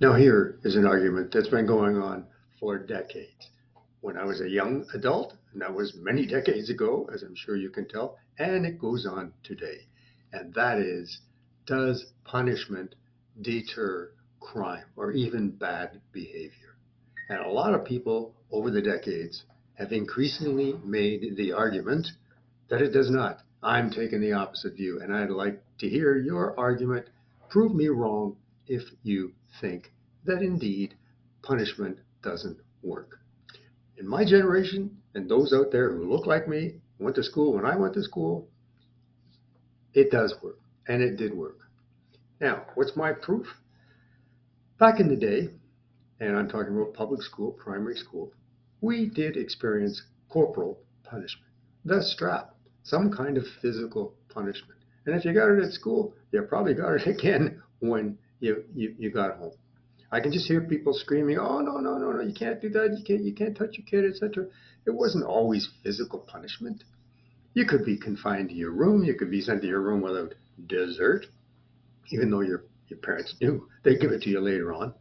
Now, here is an argument that's been going on for decades. When I was a young adult, and that was many decades ago, as I'm sure you can tell, and it goes on today. And that is, does punishment deter crime or even bad behavior? And a lot of people over the decades have increasingly made the argument that it does not. I'm taking the opposite view, and I'd like to hear your argument. Prove me wrong if you think that indeed punishment doesn't work. In my generation, and those out there who look like me, went to school when I went to school, it does work, and it did work. Now, what's my proof? Back in the day, and I'm talking about public school, primary school, we did experience corporal punishment, the strap, some kind of physical punishment. And if you got it at school, you probably got it again when you got home. I can just hear people screaming, "Oh, no, no, no, no, you can't do that, you can't touch your kid," etc. It wasn't always physical punishment. You could be confined to your room, you could be sent to your room without dessert, even though your parents knew they'd give it to you later on.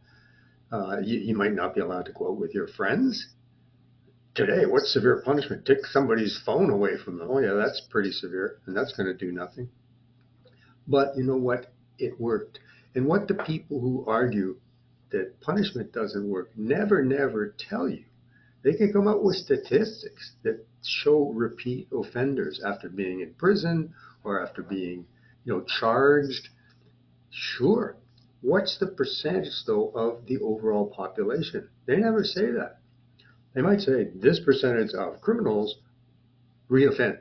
You might not be allowed to go out with your friends. Today, what's severe punishment? Take somebody's phone away from them. Oh yeah, that's pretty severe, and that's going to do nothing. But you know what? It worked. And what the people who argue that punishment doesn't work never tell you, they can come up with statistics that show repeat offenders after being in prison or after being, charged. Sure. What's the percentage, though, of the overall population? They never say that. They might say this percentage of criminals reoffend.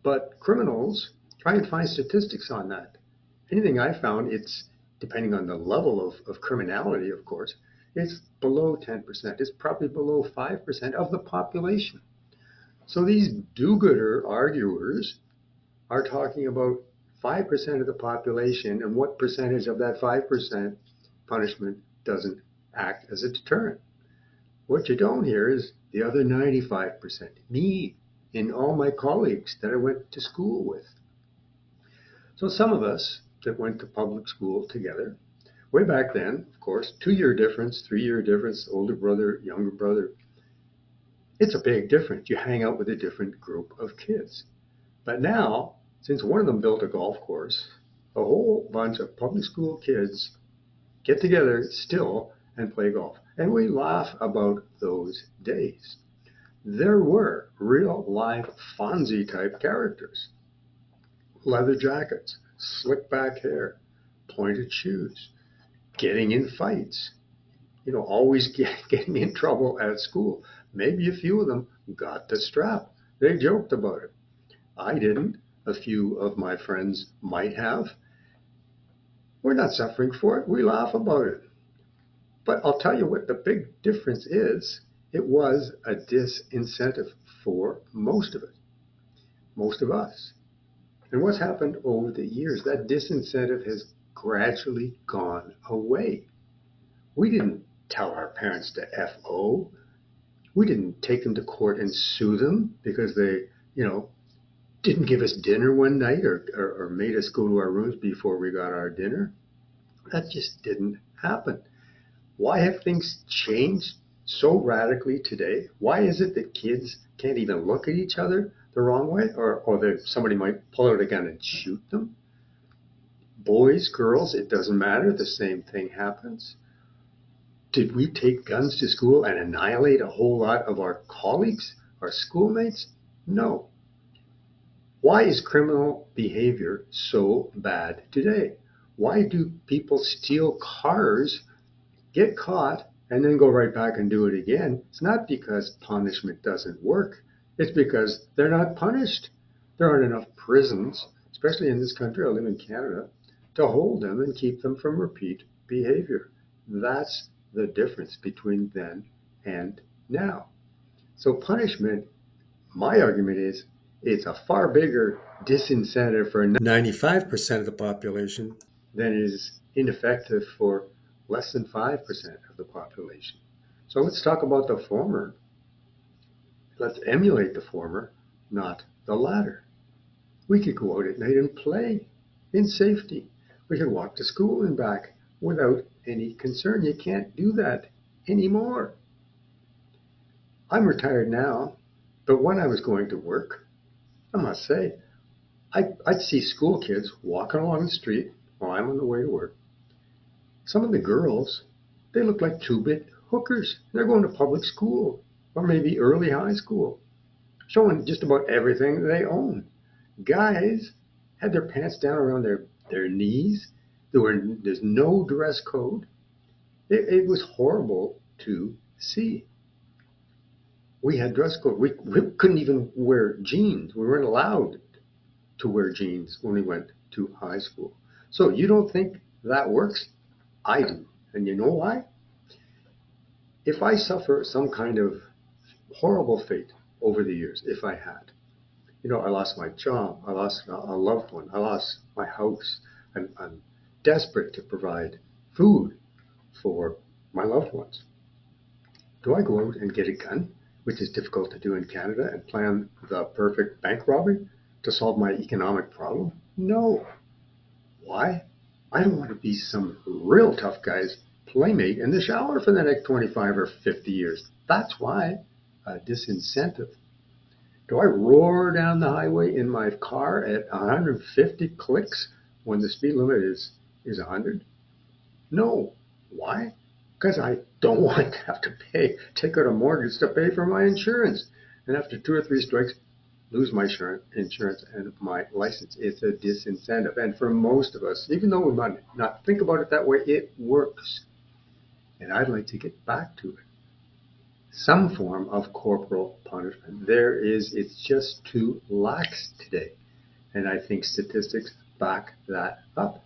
But criminals, try and find statistics on that. Anything I found, it's depending on the level of criminality, of course, it's below 10%. It's probably below 5% of the population. So these do-gooder arguers are talking about 5% of the population, and what percentage of that 5% punishment doesn't act as a deterrent. What you don't hear is the other 95%, me and all my colleagues that I went to school with. So some of us that went to public school together, way back then, of course, 2-year difference, 3-year difference, older brother, younger brother, it's a big difference. You hang out with a different group of kids. But now, since one of them built a golf course, a whole bunch of public school kids get together still and play golf. And we laugh about those days. There were real live Fonzie type characters. Leather jackets, slick back hair, pointed shoes, getting in fights, always getting in trouble at school. Maybe a few of them got the strap. They joked about it. I didn't. A few of my friends might have. We're not suffering for it. We laugh about it. But I'll tell you what the big difference is. It was a disincentive for most of it, most of us. And what's happened over the years, that disincentive has gradually gone away. We didn't tell our parents to FO. We didn't take them to court and sue them because they, didn't give us dinner one night or made us go to our rooms before we got our dinner. That just didn't happen. Why have things changed so radically today? Why is it that kids can't even look at each other the wrong way, or that somebody might pull out a gun and shoot them? Boys, girls, it doesn't matter. The same thing happens. Did we take guns to school and annihilate a whole lot of our colleagues, our schoolmates? No. Why is criminal behavior so bad today? Why do people steal cars, get caught, and then go right back and do it again? It's not because punishment doesn't work. It's because they're not punished. There aren't enough prisons, especially in this country, I live in Canada, to hold them and keep them from repeat behavior. That's the difference between then and now. So punishment, my argument is, it's a far bigger disincentive for 95% of the population than it is ineffective for less than 5% of the population. So let's talk about the former. Let's emulate the former, not the latter. We could go out at night and play in safety. We could walk to school and back without any concern. You can't do that anymore. I'm retired now, but when I was going to work, I must say, I'd see school kids walking along the street while I'm on the way to work. Some of the girls, they look like two-bit hookers. They're going to public school or maybe early high school, showing just about everything they own. Guys had their pants down around their knees. There's no dress code. It was horrible to see. We had dress code. We couldn't even wear jeans. We weren't allowed to wear jeans when we went to high school. So you don't think that works? I do. And you know why? If I suffer some kind of horrible fate over the years, if I had, I lost my job, I lost a loved one, I lost my house, I'm desperate to provide food for my loved ones. Do I go out and get a gun, which is difficult to do in Canada, and plan the perfect bank robbery to solve my economic problem? No. Why? I don't want to be some real tough guy's playmate in the shower for the next 25 or 50 years. That's why. A disincentive. Do I roar down the highway in my car at 150 clicks when the speed limit is 100? No. Why? Because I don't want to have to take out a mortgage to pay for my insurance. And after 2 or 3 strikes, lose my insurance and my license. It's a disincentive. And for most of us, even though we might not think about it that way, it works. And I'd like to get back to it. Some form of corporal punishment. It's just too lax today. And I think statistics back that up.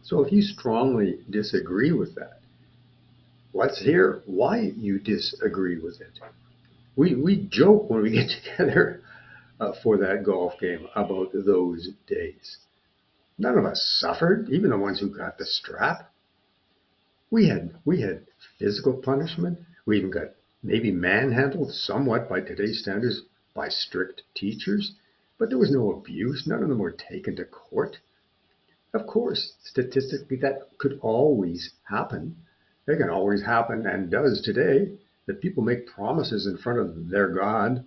So if you strongly disagree with that, let's hear why you disagree with it. We joke when we get together for that golf game about those days. None of us suffered, even the ones who got the strap. We had physical punishment. We even got maybe manhandled somewhat by today's standards by strict teachers, but there was no abuse. None of them were taken to court. Of course, statistically, that could always happen. It can always happen and does today that people make promises in front of their God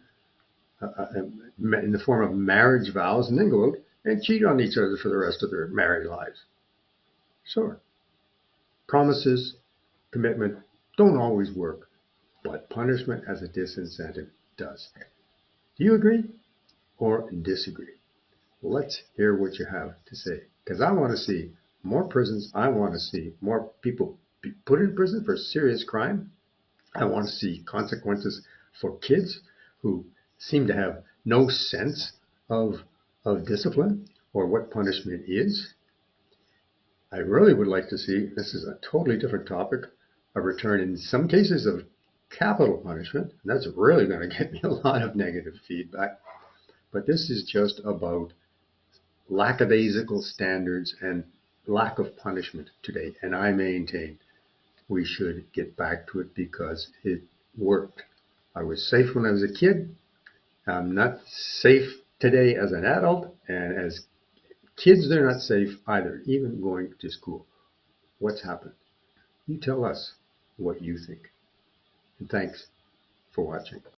in the form of marriage vows and then go out and cheat on each other for the rest of their married lives. Sure. Promises, commitment don't always work, but punishment as a disincentive does. Do you agree or disagree? Let's hear what you have to say, because I want to see more prisons. I want to see more people be put in prison for serious crime. I want to see consequences for kids who seem to have no sense of discipline or what punishment is. I really would like to see, this is a totally different topic, a return in some cases of capital punishment. And that's really going to get me a lot of negative feedback. But this is just about lackadaisical standards and lack of punishment today. And I maintain we should get back to it because it worked. I was safe when I was a kid. I'm not safe today as an adult, and as kids, they're not safe either, even going to school. What's happened? You tell us what you think. And thanks for watching.